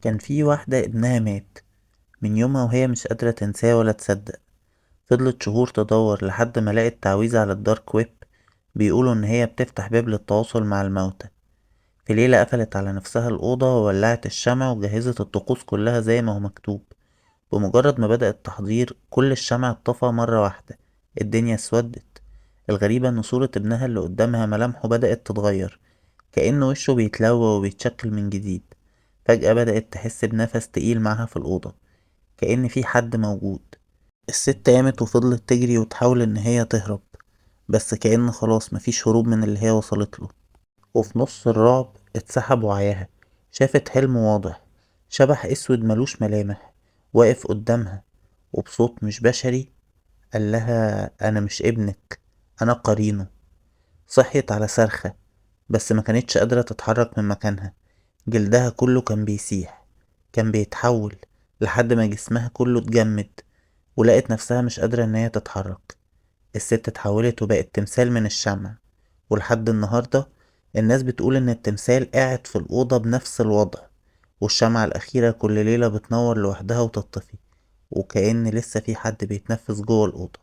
كان في واحدة ابنها مات. من يومها وهي مش قادرة تنساه ولا تصدق. فضلت شهور تدور لحد ما لقت تعويذة على الدارك ويب، بيقولوا إن هي بتفتح باب للتواصل مع الموتى. في ليلة قفلت على نفسها الأوضة وولعت الشمع وجهزت الطقوس كلها زي ما هو مكتوب. بمجرد ما بدأ التحضير كل الشمع اتطفى مرة واحدة. الدنيا اسودت. الغريبة إن صورة ابنها اللي قدامها ملامحه بدأت تتغير، كأن وشه بيتلوى وبيتشكل من جديد. فجأة بدأت تحس بنفس تقيل معاها في الأوضة، كأن في حد موجود. الست قامت وفضلت تجري وتحاول إن هي تهرب، بس كأن خلاص مفيش هروب من اللي هي وصلت له. وفي نص الرعب اتسحب وعيها. شافت حلم واضح، شبح اسود ملوش ملامح واقف قدامها، وبصوت مش بشري قال لها انا مش ابنك، انا قرينه. صحيت على صرخة، بس ما كانتش قادرة تتحرك من مكانها. جلدها كله كان بيسيح، كان بيتحول، لحد ما جسمها كله اتجمد، ولقت نفسها مش قادرة ان هي تتحرك. الست اتحولت وبقت تمثال من الشمع. ولحد النهاردة الناس بتقول ان التمثال قاعد في الأوضة بنفس الوضع، والشمعة الأخيرة كل ليلة بتنور لوحدها وتطفي، وكأن لسه في حد بيتنفس جوه الأوضة.